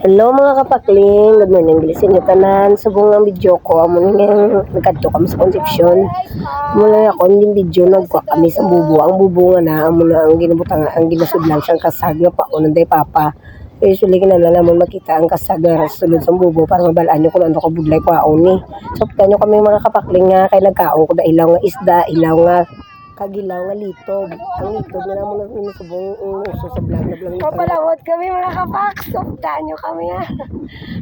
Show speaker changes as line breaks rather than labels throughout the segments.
Hello mga kapakling, good morning. Bilisin nyo tanan. Subong ang video ko. Amo nga nagkadto kami sa Concepcion. Mula ako hindi video nagkuha kami sa bubo. Ang bubo nga na amo na ang ginabutang ang ginasudlan siyang kasag nga pa unang day papa. Usually kinalala mo makita ang kasag nga sulod sa bubo para mabalaan nyo kung ano ka budlay kwaon ni. So pagka nyo kami mga kapakling nga kay nagkaon ko da ilaw nga isda, ilaw nga kagilaw nga litog. Ang litog na naman ang subong uso sa vlog na vlog.
Papalawot kami mga kapak. Soptaan nyo kami ha.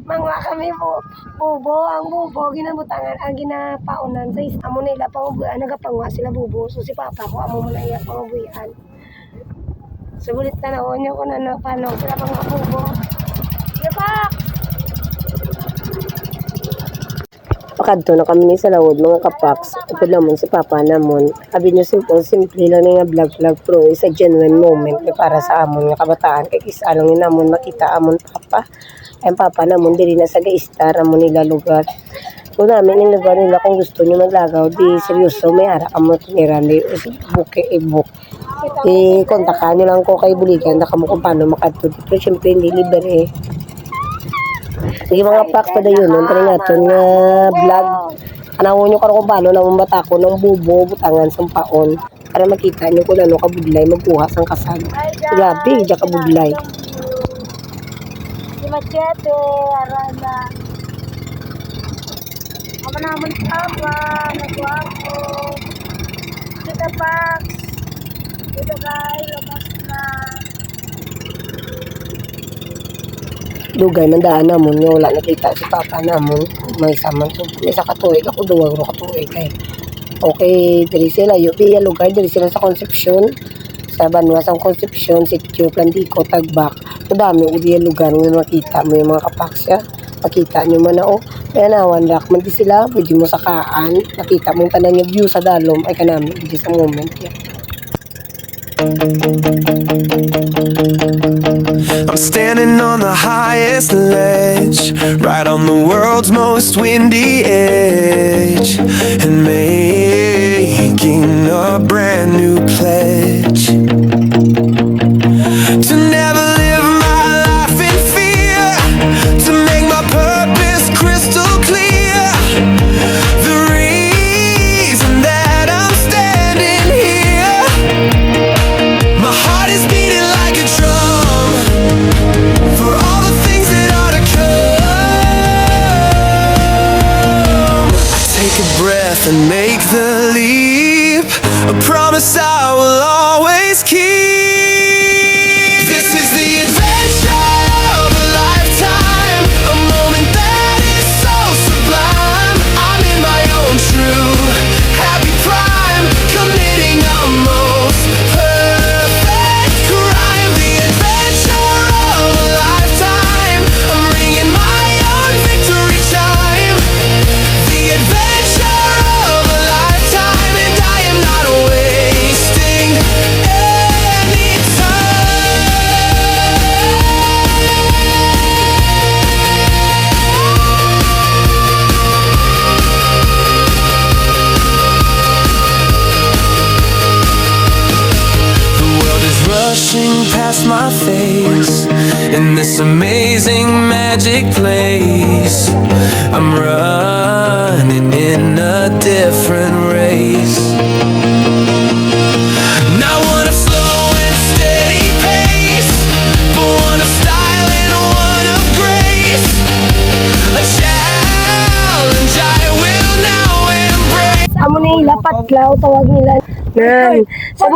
Mangwa kami po. Bubo. Ang bubo. Ginabutangan. Ang ginapaunan sa amo nila pangubuyan. Nagapangwa sila bubo. So si papa ko amo mo na iya pangubuyan. Subulit na naon nyo kung ano paano sila pang bubo. Yapak!
Pakadto na kami ni sa lawod mga kapaks. Ito naman si papa namon. Sabi niyo simple lang nga vlog pero is a genuine moment para sa amon nga kabataan. Kay kisa lang ni namon makita amon papa. Ay papa namon diri na sa gaistar amon nila lugar. Kung namin yung lugar nila kung gusto niyo maglagaw di seryoso may ara amo tiniran di buke e-book. Kontakan niyo lang ko kay Buligan na kamo kung paano makadto. Pero syempre hindi libre. Sige mga paks pa dayon nun tani naton nga vlog. Anawon nyo karon kung paano namon batako ng bubo butangan sa paon para makita nyo kung ano kabudlay magkuha sang kasag. Grabe diya kabudlay.
Si Machete. Arana. Ako naman papa. Nagwapo. Kita paks. Kita guys. Labas na.
Dugay man daan namon nga wala nakita si papa namon may saman to may sa katuig ako duwag ro katuig kay okay diri sila yupi lugar diri sila sa Concepcion sa Banwa sa Concepcion Sitio Plandico Tagbak so dami udi lugar nga makita mo yung mga kapaksya makita nyo man na kaya nawan rak man di sila pwede mo sakaan nakita mo tanan nga view sa dalom ay kanami di sa moment yan.
I'm standing on the highest ledge, right on the world's most windy edge, and making a brand new pledge to never live my life in fear, to make my purpose crystal clear. The reason that I'm standing here, my heart is beating like a drum for all the things that are to come. I take a breath and make the leap, a promise I will always keep. This is the adventure of a lifetime, a moment that is so sublime. I'm in my own true happy prime, committing a most perfect crime. The adventure of a lifetime, I'm ringing my own victory chime. The adventure of a lifetime, and I am not wasting any time. The world is rushing past my face in this amazing magic place. I'm running in a different race. Not one of slow and steady pace, but one of style and one of grace. A challenge I will now embrace.
Amo nila patlaw tawag nila. Nan. Sa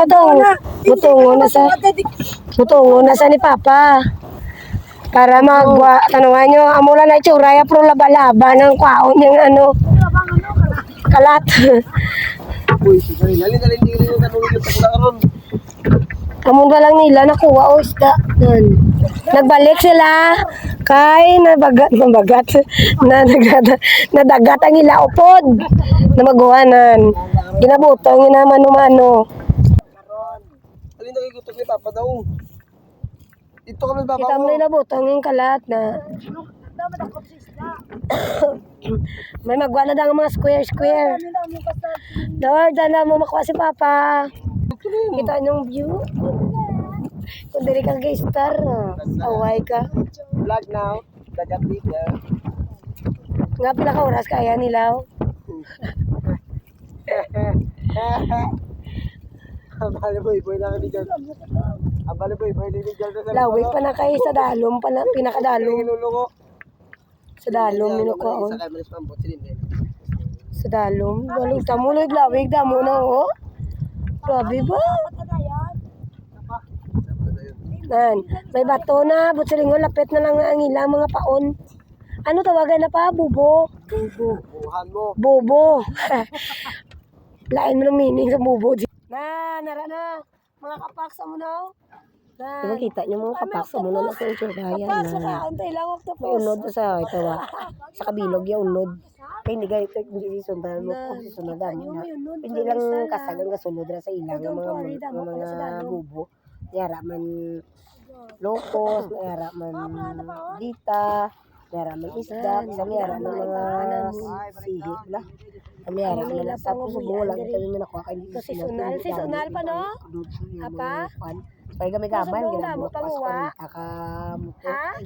butongo na sa ni papa. Para magwa tanungan nyo amo lang na itsura ya pro laba-laba ng kwaon yung ano kalat. Amo ba lang nila nakuha o isda. Nan. Nagbalik sila kay nadagat ang ila upod na maguhanan. Ginabutong ina mano-mano.
Alin na kigutok ni Papa daw. Dito kami baba
Kita mo
mo.
na butong yung kalat na. May magwa na daw mga square. Lord, dala mo makuha si Papa. Kita yung view. Kung dali ka gay star, away ka.
Vlog now. Gagapit na.
Nga pila ka oras kaya nilaw.
Ang baliboy lang ni Jan. Ang baliboy ni Jan sa
Lawig pa na kayo sa dalom, pinakadalom.
Nilulungo.
Sa dalom, minuko.
Isa kayo malis pambot silindin.
Sa dalom. Walong tamulog, lawig, damo na, oh. Grabe ba? Nan, may bato na, butsalingo, lapit na lang ang ilang mga paon. Ano tawagan na pa? Bubo?
Buhan mo.
Bobo. Lain mo ng meaning sa bubo. Nara na. Mga kapaksa mo na.
Diba kita niyo mga kapaksa mo na sa Bayan
Kapaksa
na.
ka, antay lang ako
May unod sa ito sa kabilog yung unod. Kaya hindi ganito hindi sundan mo kung sundan mo na. Hindi lang kasagang kasunod na sa ilang ng mga bubo. Yara man locos, yara man dita, yara man isda, kami yara ng mga sihip la. Kami yara na sa puso lang kami nakuha kay dito
Seasonal pa, no? Apa?
Kaya kami gaman ginagawa
pa muwa.
kakamuto.
Ha?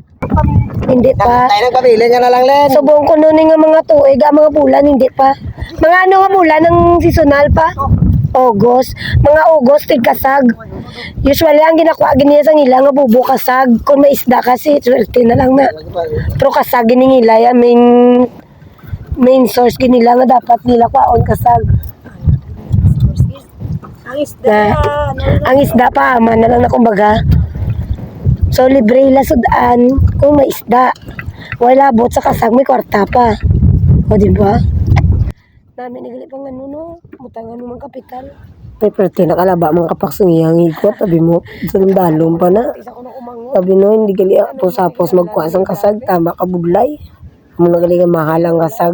Hindi pa.
Tayo nagpamili nga na lang, Len.
Subong ko nun nga mga tuig, mga bulan, hindi pa. Mga ano nga bulan ng seasonal pa? August. Mga August, tigkasag. Usually, ang ginakuha giniya sa nila nga bubo kasag. Kung may isda kasi, swerte na lang na. Pero kasag ginila ya, main source ginila nga dapat nila kwaon kasag. Ang isda pa, ama na lang na kumbaga. So, libre la sudan kung may isda. Wala bot sa kasag, may kwarta pa. O, diba? Namin nagali pang ano, no? Mutangan mo mga kapital.
Pero tinakalaba mga kapaksong iyang ikot, sabi mo, sa dalong pa na.
Isa ko na kumangot.
Sabi no, hindi gali apos magkuasang kasag, tama ka budlay. Mo na gali nga mahalang kasag.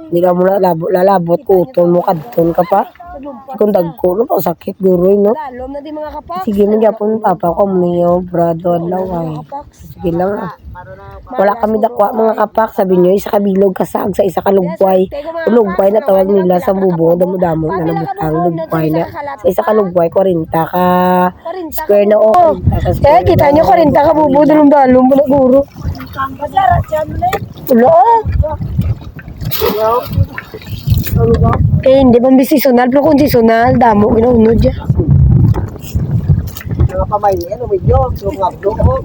Hindi na mo lalabot, uton mo, kadton ka pa. Kung dagko, no, sakit guroy, no.
Lalom na di mga kapak.
Sige, magyapon papa ko, niyo, brado, adlaw, ay. Sige lang, ah. Wala kami dakwa, mga kapak, sabi niyo, isa kabilog kasag sa isa kalugway. Lugway na tawag nila sa bubo, damo-damo na nabutang, lugway na. Sa isa kalugway, 40 ka square na o. 40 ka
Kaya
square
kita
na
nyo, 40 ka bubo, dalong mo na guro. Wala. Eh, hindi ba seasonal? Pero kung seasonal, damo, ginaunod dyan.
Mga pamay niya, ano medyo, lumabdo ko.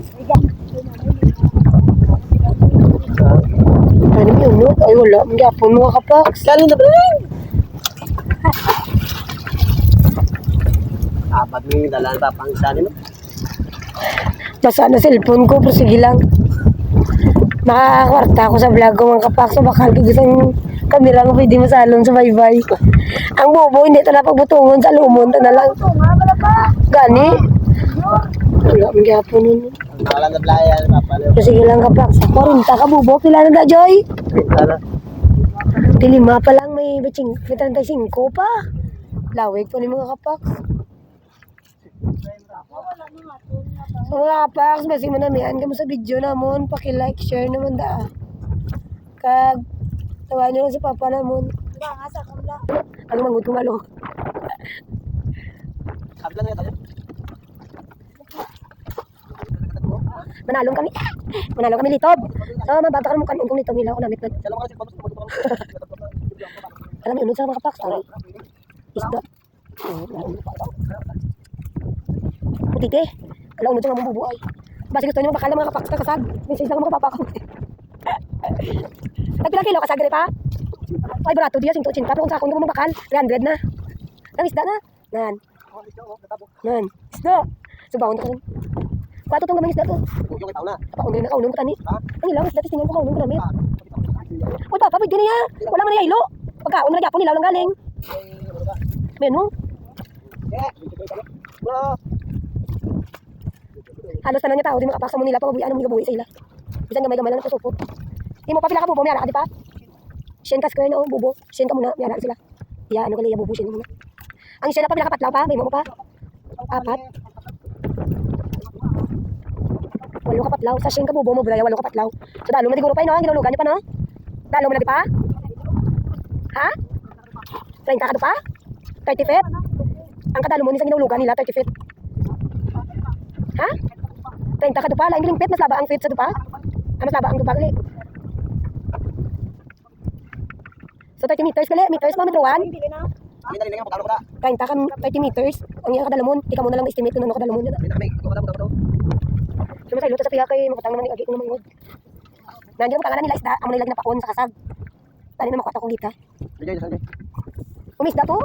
Ano yung unod? Ay, wala. Magyapon mga kapak.
Kali na ba lang? Apat mo yung dalaan pa pang isa nila.
Basa na cellphone ko, pero sige lang. Makakakwarta ako sa vlog ko mga kapak. So, bakal ko isang kamera nga pwede masalon sa bye-bye. Ang bobo, hindi ito na pagbutungon sa lumon. Ito na lang. Gani. Wala, magyapon nun.
Nakalang na playan, papaliw.
So, sige lang kapak. Sa 40 ka bobo, pila na na, Joy?
Sana.
Tilima pa lang, may 35 pa. Lawig pa ni mga kapak. So mga kapak, basi manamihan ka mo sa video namon. Paki-like, share naman da. Kag, tawa nyo lang si Papa namon. Ang mangut kong malo.
Kabla na tayo.
Manalong kami. Manalong kami litob. So, mabata ka naman kanon kung litob nila ako namit na.
Salamat kasi pabos.
Alam mo, unod sa mga kapak. Sorry. Isda. Putite. Alam, unod sa mga bubuay. Basi gusto nyo bakala mga kapak sa kasag. Minsan lang mga kapapako. Nagpila kilo kasag rin pa? Ay, barato diya, 180. Pero kung sa akong mga bakal, 300 na. Ang isda na. Nan. Nan. Isda. Subawon ka rin. Kwato itong gamang isda to.
Yung itaw na.
Kapaon rin nakaunom ko tani. Ang ilang isda, tingnan ko kaunom ko namin. Uy, Papa, pwede niya. Wala man niya ilo. Pagkaon na nagyapon, ilaw lang galing. Menu. Halos na niya tao, di makapaksa mo nila pag mabuyan mo gabuhi sa ila. Bisan gamay-gamay lang natusupot. Di mo pa pila ka bubo, may ala ka di pa? Sien ka square na o, bubo. Sien ka muna, may ala sila. Iya, ano ka liya, bubo, sien muna. Ang sien na pa pila ka patlaw pa, may mo pa. 4. 8 ka patlaw. Sa sien ka bubo mo, braya, 8 ka patlaw. So, dalo mo na diguro pa yun, no? Ang ginulugan niyo pa, no? Dalo mo na di pa? Ha? 30 ka do pa? 30 feet? Ang kadalo mo ni sa ginulugan nila, 30 feet. Ha? 30 ka do pa? Laing giling feet, mas laba ang feet sa do pa? Mas laba ang tubag ulit. So 30 meters gali, meters mo metro 1.
Kami na nga, pagkano ko na.
Kain ta kam 30 meters. Ang iya kadalamon, di ka mo na lang estimate kung ano kadalamon yun.
Kami na kami, ikaw ka daw.
Suma sa iluto sa tiya kay mabutang naman ni agi ng mangod. Nandiyan ang nila isda, amo nila ginapaon sa kasag. Tani na makuha akong gita.
Bigay sa akin.
Umisda to.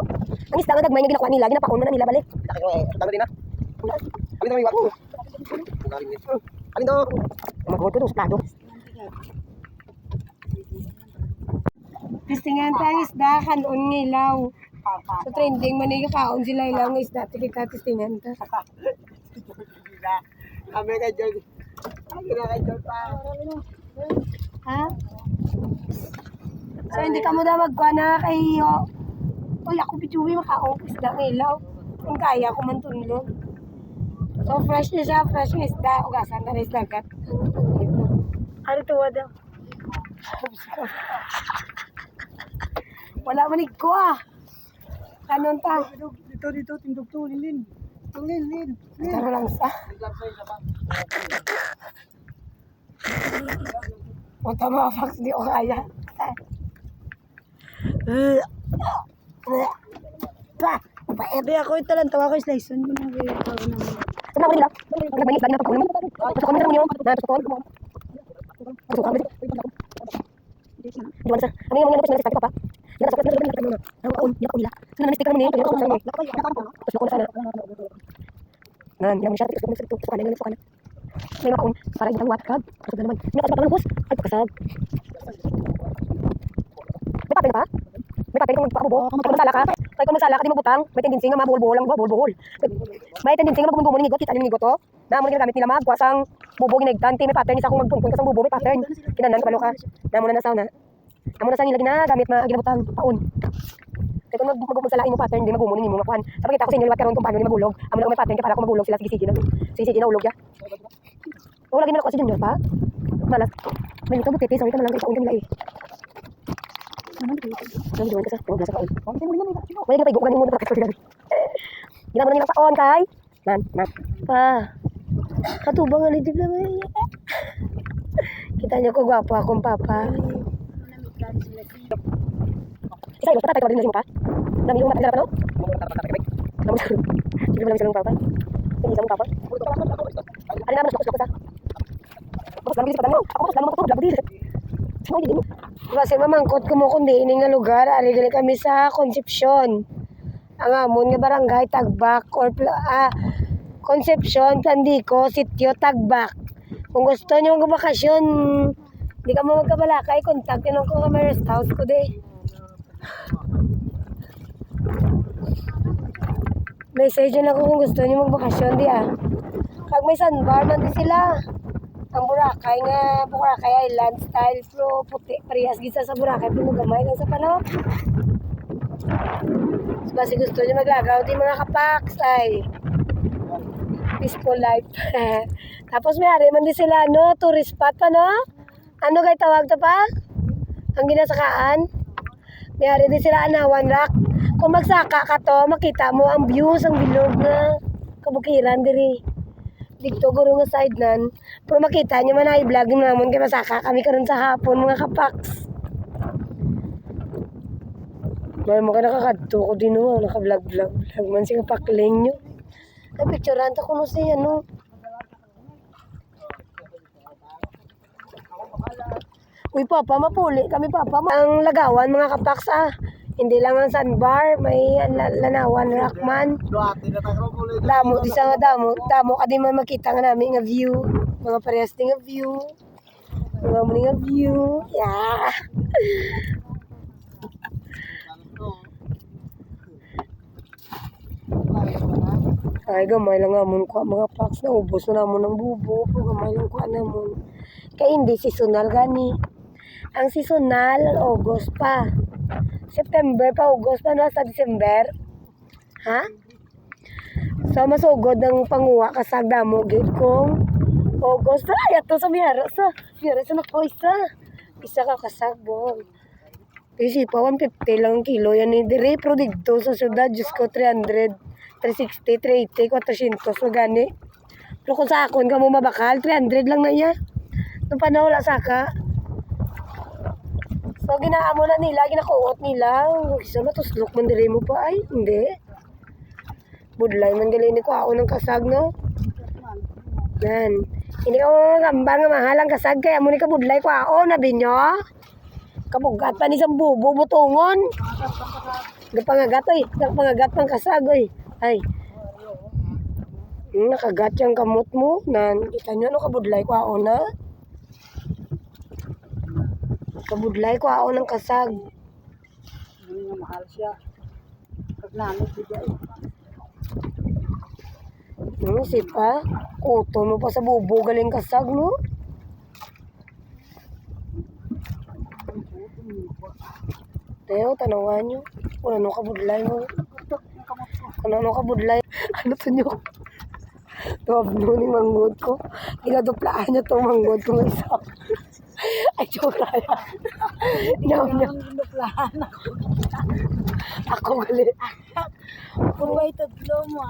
Ang isda nga gagmay nga ginakuha nila, ginapaon na nila balik.
Laki ko eh, tama din na. Kami na may wako. Alin daw?
Magod ko sa plado. Tistingan tayo isda, kanon ng ilaw. So trending man yung kaon sila ilaw ng isda, tikita tistingan ta.
Kami kay George. Kami na kay George pa.
Ha? So hindi ka mo daw magkuha na kayo. Uy, ako bituwi makaon isda ng ilaw. Kung kaya ko man tunlog. So fresh na siya, fresh na isda. Ugasan na isda kat. Ano tuwa daw? Wala manig ko ah. Kanon ta.
Dito, tindog to, lilin. Lilin.
Taro lang sa. Punta mga fax, di ko kaya.
Ebe ako italantawa ko sa ison.
Sama ko nila. Nagbangis lagi na pagkakulam. Gusto ko naman yun. Gusto ko. Gusto ko. Di ba sa? Ano yung mga napos na sa papa? Hindi na sa papa. Hindi ako nila. Sino na sticker mo niya? Tapos ako na sana. Nan, yang siya tapos ko sa kanila sa kanila. May makaon para itang watkag. Kasi naman. Hindi ka sa bus. Ay pakasag. May papel pa? May papel kung magpabubo. Kung masala ka. Kaya kung masala ka, di mo butang. May tendency nga mabuhol-buhol lang. Buhol-buhol. May tendency nga magumungumon ng igot. Kita yung igot to. Naamon yung gamit nila magkwasang bubo ginagtan. May pattern. Isa kung magpunpun kasang bubo. May pattern. Kinanan kabalo ka. Naamon na nasaw na. Naamon na sa nila ginagamit ginabutang. Paun. Kaya kung magsalain mo pattern, di magumunin mo makuhan. Sa pagkita ko sa inyo, liwat karoon kung paano ni magulog. Amo na kung may pattern ka para kung magulog sila. Sige-sige na. Sige-sige na ulog ya. O, lagi mo na ako si Junior pa. Malas. May luto butete. Sorry ka na lang. Ikaw nila eh. Ano gawin ka sa? Huwag na sa kaon. Wala na pa igugan mo na para kasi ginawa na nilang paon kay. Nan. Pa. Katubang nga nito lang eh. Kita niyo ko gwapo akong papa. Isa ilo pa tayo din na pa. Dami yung mata no? Sige lang silang papa. Hindi sa papa. Ano naman sa sa. Basta lang sa mo. Ako lang mo to, dapat din. Kasi mamangkot ko mo kundi ini nga lugar, ari gali kami sa Concepcion. Ang amon nga barangay Tagbak or Concepcion, Plandico, Sitio Tagbak. Kung gusto niyo magbakasyon, di ka mo magkabalakay, contact niyo ko sa rest house ko de. Message na ako kung gusto niyo magbakasyon di ah. Kag may sandbar man di sila. Ang Boracay Island style pro puti parehas gisa sa Boracay pero gamay lang sa panahon. So, basi gusto niyo maglagaw di mga kapaks ay peaceful life. Tapos may ari man di sila no tourist spot pa no. Ano kay tawag to pa? Ang ginasakaan. May ari di sila Anawan Rock. Kung magsaka ka to makita mo ang views ang bilog nga kabukiran diri. Dito guro nga side nan. Pero makita niyo man ay vlog namon kay masaka kami karon sa hapon mga kapaks. May mo ka nakakadto ko din no, naka-vlog man si kapakling niyo. Ay picturean ta kuno siya no. Uy papa mapuli kami papa. Ang lagawan mga kapaks ah. Hindi lang ang sandbar, may lanawan rockman. Damo di sa damo ka di man makita nga namin nga view, mga parehas din nga view. Mga mo nga view. Yeah. Ay gamay lang amon ko mga packs na ubos na namon ng bubo, gamay lang ko namon. Kaya hindi seasonal gani. Ang seasonal August pa. September pa, August pa na sa December. Ha? So, masugod ng panguha kasag damo gid kong August. Ay, ato sa miyara sa nakoisa. Isa ka kasabong. Kasi pa 150 lang ang kilo yan ni dire pero dito sa syudad Diyos ko 300, 360, 380, 400 so gani. Pero kung sa akon ka mo mabakal 300 lang na niya. Nung panahon wala saka. So, ginaamo na nila, ginakuot nila. Isa matuslok man diri mo pa ay. Hindi. Budlay man gali ni ko ako ng kasag, no? Yan. Hindi ko gamba nga mahalang kasag kaya mo ni ka budlay ko ako, nabi nyo. Kabugat pa ni sa bubo, butungon. Gapangagat, oy. Gapangagat pang kasag, oy. Ay. Nakagat yung kamot mo. Nan, kita nyo, no, kabudlay ko ako na. Kabudlay ko ako ng kasag.
Hindi nga mahal siya. Pag namin, bigay.
Sipa, kuto mo pa sa bubo galing kasag, no? Teo, tanawan nyo. Kung ano kabudlay mo. Kung ano kabudlay. Ano to nyo? Tuwabno ni manggod ko. Ginaduplaan niya itong manggod ko ng isa. Ay, joke lang yan. Inaw niya. Ako galit.
Kung may tatlo mo,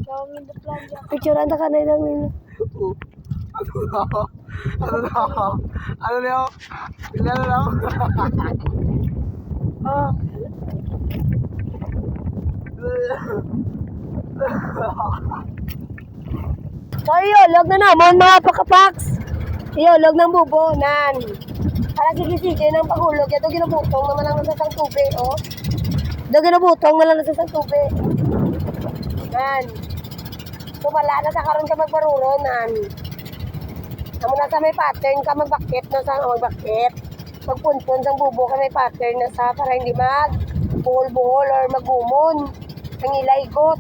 Kawangin na plan dyan.
Picturean na ka na ilang nila.
Ano na yun? Pila na lang.
Oh. So, iolog na naman mga pakapaks. Iolog ng bubonan. Para sige-sige ng paghulog. Ito ginabutong naman lang nasa sang tubig, oh. Ito ginabutong na lang nasa sang tubig. Yan. So, wala na sa karon ka magbaruronan. Amo na sa may pattern ka magbakit na sa magbakit. Magpunpun sa bubo ka may pattern na sa para hindi mag-buhol-buhol or magumon. Ang ilaygot.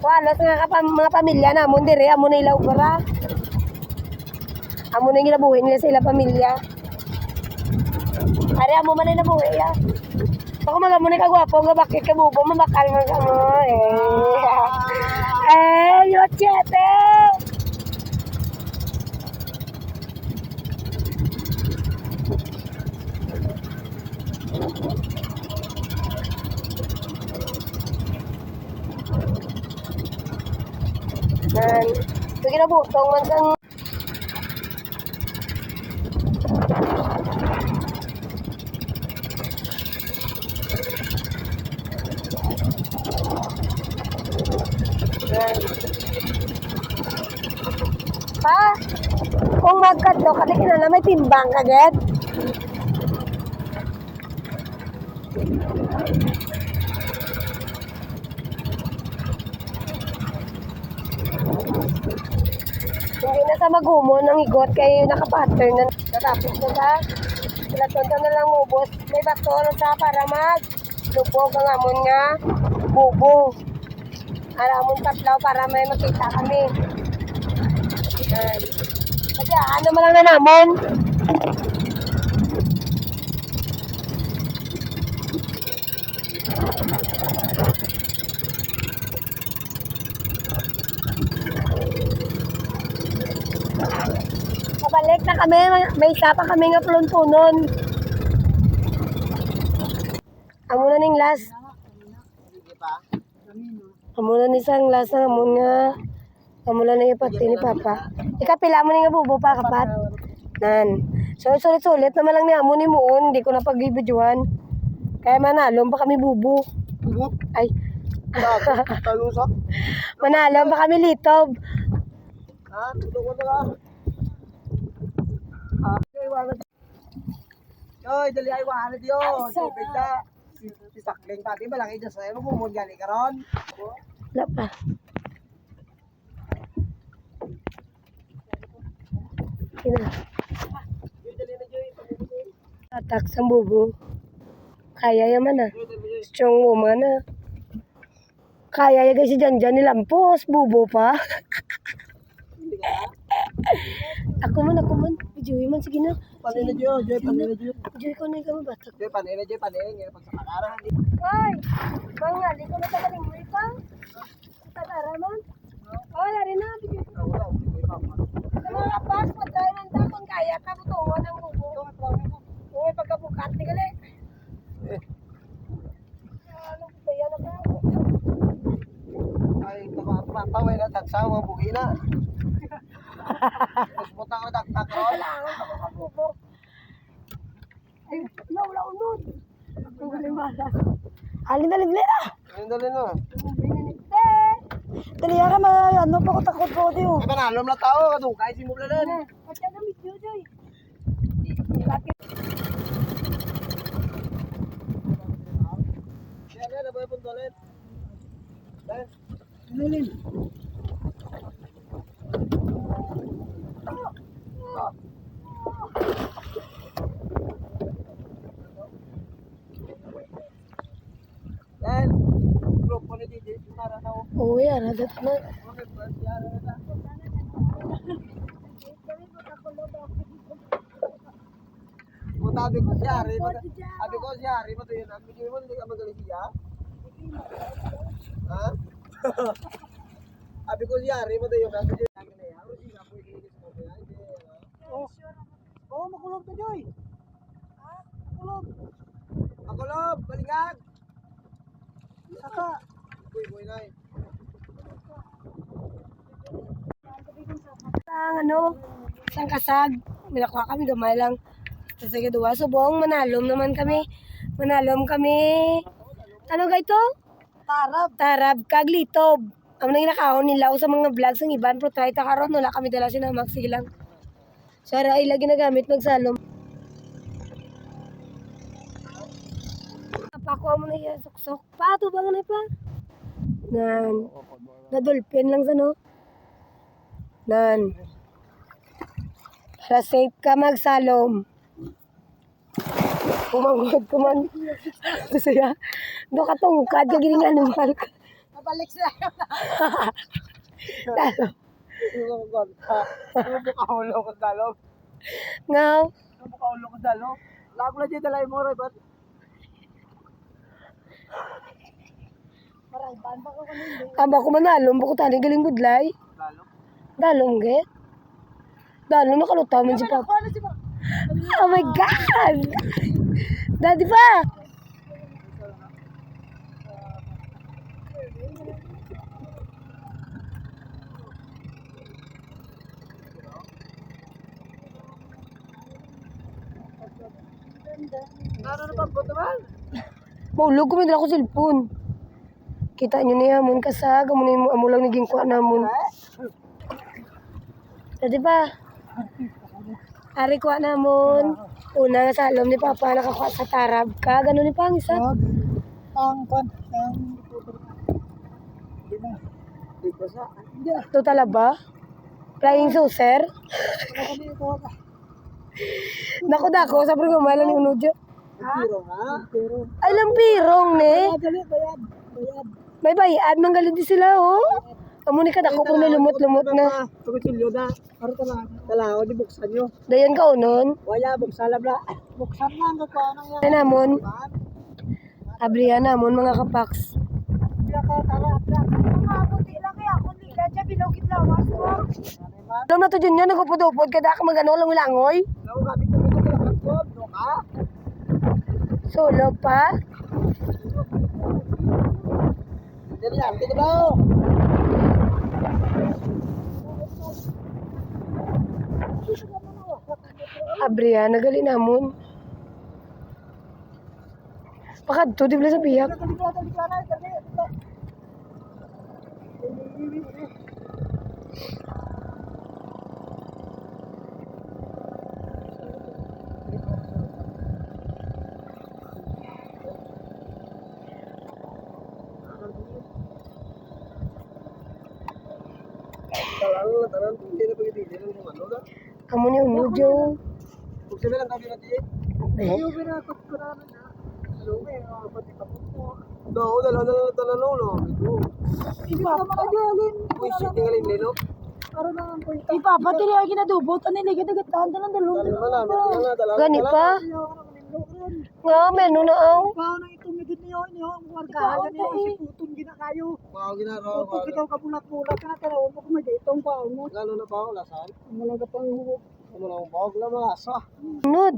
So, alas nga mga pamilya na, amon dire, amon na ilaw para. Amon na ginabuhin nila sa ilang pamilya. Ari, amo man na nabuhi, ya. So, kung magamon na kagwapo, nga bakit ka bubo, mamakal man ka mo, yochete! Yan. So, ginabutong man sang yan. Pa, kung magkadto ka, di kinala may timbang ka, get? Hindi na sa magumon ang igot kay nakapattern na natapos na sa ilatonto na lang ubos. May bato na sa para lubog ang amon nga bubo. Para amon tatlaw para may makita kami. Yan. Kasi ano man lang na namon. Pabalik na kami, may isa pa kami nga pluntunon. Amo na ning last. Amo na ni sang last na amo nga. Amo na ni pati ni Papa. Ikapila mo ni nga bubo pa kapat. Nan. So sulit-sulit naman lang ni amo ni muon, hindi ko na pagbibidyohan. Kaya manalom pa kami bubo.
Ubot.
Ay,
Talusak.
manalom pa kami litob.
Ha? Tulog ko na lang. Ha? Yoy, dali ay wahan diyo. Tubig na. Si Sakling pati malaki dyan sa'yo. Magumon gani ka ron.
Wala pa. Ina. Atak sa bubo. Kaya yaman na. Strong woman na. Kaya ya guys si Janjan nilampos. Bubo pa. Ako man. Joy man. Sige na.
Panay na diyo. Joy, panay na diyo.
Joy ko na yung kamabatak.
Joy, panay na diyo. Panay na. Ngayon pag sa kakara.
Ay! Mga di ko na tagaling mo ito. Tatara man. Oh, lari na.
Wala.
Sa mga kapas, patay man ta kung kaya ka butungon ang bubo. Kung may pagkabukat, di gali. Ano ba yan ako?
Ay, paway na tagsa. Mga bugi na. Mas butang
Ay, wala unod. Alin na ligli na.
Ayun dali na.
Dali ka ano pa ko takot ko diyo.
Ay, panalom na tao. Kadukay, simulalan.
Patya na video joy.
Yan, yan. Naboy pong toilet. Yan.
Nulin.
Yan. Group ko ni DJ. Para na ako.
Oo, yan. Hadat na.
Okay, first yan. Sabi ko siya, sabi ko siya, mo to yun. Ang video mo, hindi ka magaling siya. Ha? Sabi ko siya, mo to yun. Ang video namin na yan. Hindi nga po ikikinis mo.
Oo, makulog to Joy. Ha? Makulog.
Ako lob, balingag.
Saka.
Buy na eh.
Ang ano, isang kasag. Minakuha kami, gamay lang. Tapos sa kedua, so buong manalom naman kami. Manalom kami. Ano ga ito? Tarab. Tarab, kaglitob. Ang nang inakahon nila sa mga vlogs ng iban, pero try ta karon wala kami dala sinamak. Sige lang. So, ay lagi nagamit magsalom. Pakuha mo na yan, suksok. Pato ba nga na pa? Nan. Nadulpin lang sa no? Nan. Para safe ka magsalom. Umangod ko man. Saya. Do ka tungkad ka gining animal. Mabalik sa. Talo.
Ano ka ulo ko dalo?
Ngaw.
Ano ka ulo ko dalo? Lago na dyan dalay mo, rin, ba't?
Aba ko manalom, bako tani galing budlay.
Dalo?
Dalong ge. Dalong nakalutaw man si Papa. Oh my God! Daddy pa!
Ano na pagbuto naman?
Maulog ko may dala ko cellphone. Kita nyo niya, amon kasag, amo lang naging kuha namon. Daddy pa? Ari kuha namon. Una nga sa alam ni Papa, nakakuha sa tarab ka. Ganun ni Pang isa.
Ang pan, ang
Ito tala ba? Flying saucer? Dako sa programa lang ni Unodyo.
Pero nga, pero.
Ay, lampirong ne.
Bayad.
May bayad, manggalit din sila oh. Amo ni ka dako kung may lumot-lumot na.
Tumitulyo na. Ano ka lang? Talaw, di buksan nyo.
Dayan ka unon.
Wala, buksan lang na. Buksan na, ang gagawin ng yan.
Ay namon. Abriya namon mga kapaks. Alam na to dyan yan, nagupod-upod ka da ka magano lang langoy.
Ano, kapit na ito, kailangan ko. Ano ka?
Solo pa.
Dali yan, tingin daw.
Abriya, nagali namon. Pakadto, di ba sa biyak?
Talang, hindi na pag-ibigay ng kung ano na.
Amo ni Unodyo.
Buksan na lang kami natin.
Eh,
No, dala no. Uy, shit, tinggalin nilo.
Ipapati niya ginadubo, tanin lagi dagatan ng dalong. Gani
Gani
pa? Nga, menu na aw.
Paano itumigid niyo ang wargahan niyo si putong ginakayo.
Mga ginagawa ko.
Putong ikaw kabulak-bulak ka na taraw mo kung mag-itong paon mo.
Lalo na pa ako, lasan.
Malaga pang huwag.
Ano lang, bawag lang malasa.
Unod.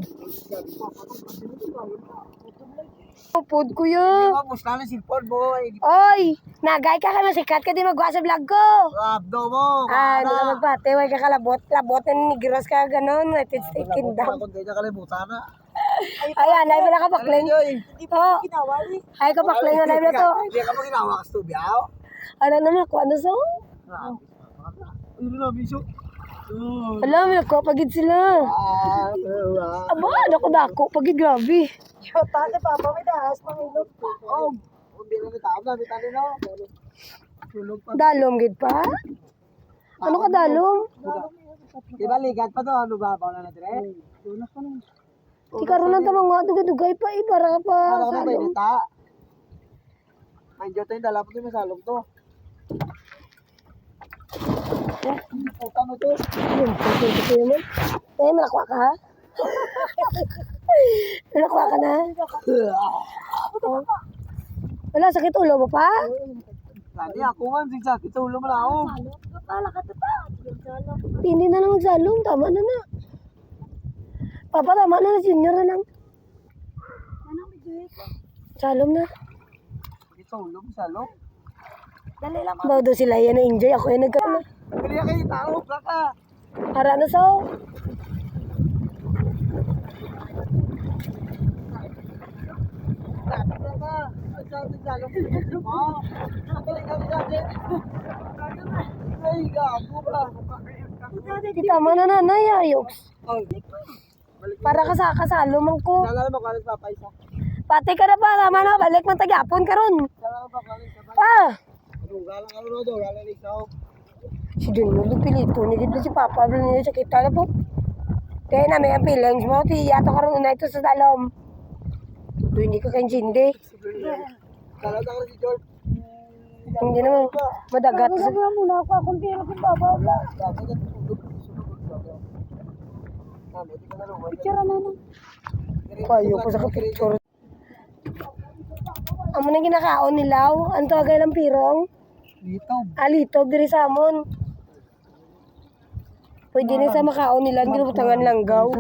Upod ko yun.
Tapos na silpon, boy.
Oy, nagay ka ka sikat ka di magwa sa vlog ko.
Rabdo mo.
Ah, di ka magpate, way ka kalabot. Labot na nigros ka ganon. United States Kingdom.
Kung ganyan kalibutan na.
Ayan, live na kapakling. Oh,
Ginawa ni.
ay kapakling na live na to.
Hindi ka pa ginawa ka stubiyaw.
Ano naman ako, ano so?
Ano na, biso?
Alam mo, ako, pagid sila. Aba, dako, pagid grabe.
Yo, tate, papa, may dahas, mangilog.
Oh, hindi na tao na, bitali na. Tulog pa.
Dalom, gid pa? Ano ka dalom?
Diba ligat pa to, ano ba? Bawa na natin eh.
Di karoon lang tamang nga, dugay-dugay pa, para ka pa.
Ano ka na ba
salom.
inita? Nandiyo tayo, dala po tayo masalong to. Puta mo to.
Ayun, pagod ko naman. Eh, malakwa ka ha? Malakwa ka na? Oh. Wala, sakit ulo mo pa?
Lani, ako nga, zigzag. Ito, ulo mo na ako.
Hindi na lang magsalong, tama na na. Papa, tama na na, junior na lang. Salom na.
Ito, ulo mo, salong.
Bago daw sila yan na-enjoy, ako yung nagkaroon na.
Pili ka kayo, tao, baka.
Para na so.
Tapos na ka. Ang sabi salong. Ah, magaling kami dati. Ay, gago ba?
Di tama na nanay, ayoks.
Oh,
Para ka sa kasalom ko.
nalala mo kalit pa, paisa.
Pati ka na pa, tama na, balik man tagapon ka ron.
Nalala mo kalit pa,
Ah!
ano, galang ano na do, galang ikaw.
Si Junior, pilito ni dito si Papa, bali niya sa kita na po. Kaya na may ang feelings mo, tiyato ka ron na ito sa dalom. Ito hindi ka kanjindi.
Kalata ka si George.
Hindi naman madagat.
Sabi mo muna ako, akong tira kung babawla.
Dati ka tulog. Sunod. Buti ka na rin.
Picture na lang.
Kayo ko sa kapicture. Amo na ginakaon nilaw, ang tawagay ng pirong.
Dito.
Alitob diri sa amon. Pwede na sa makaon nila, ginubutangan langgaw.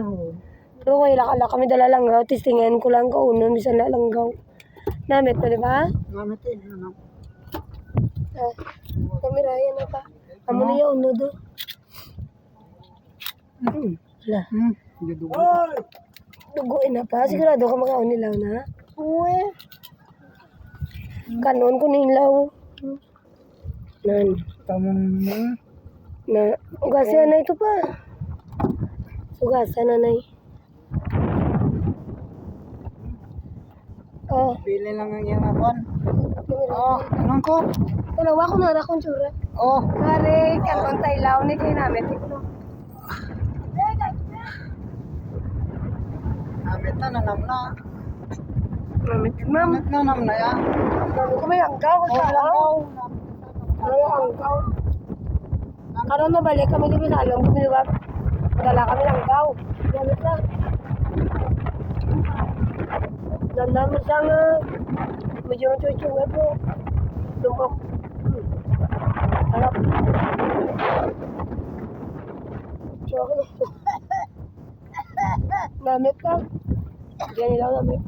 Pero kaya lakala kami dala langgaw, tistingan ko lang kaunon, bisan na langgaw. Namit pa, di ba?
Ngamit eh. Ano?
Ah, kamera yan na pa. Amo na yung uno do. Wala.
Hindi dugo.
Duguin na pa. Sigurado ka makaon nilaw na.
Uwe.
Kanon ko nilaw. Nan.
Tamang na.
Na. Ugasan na ito pa. Ugasan na nay. Oh.
Pili lang ang iyang akon. Oh, anong ko?
Dalawa ko na akong tsura.
Oh.
Kare, kanon tayo law ni kayo namin. Tignan.
Amit na nanam na.
Namit, ma'am.
Amit na nam na yan.
Namin ko may angkaw.
Oh, langaw.
Ano yung angkaw? Karon na balik kami dito sa along. Kumiluwag. Dala kami ng angkaw. Gamit na. Nandang isang medyo chuchunga po. Lumbok. Harap. Chocolate. Namit ka. Diyan nila namit.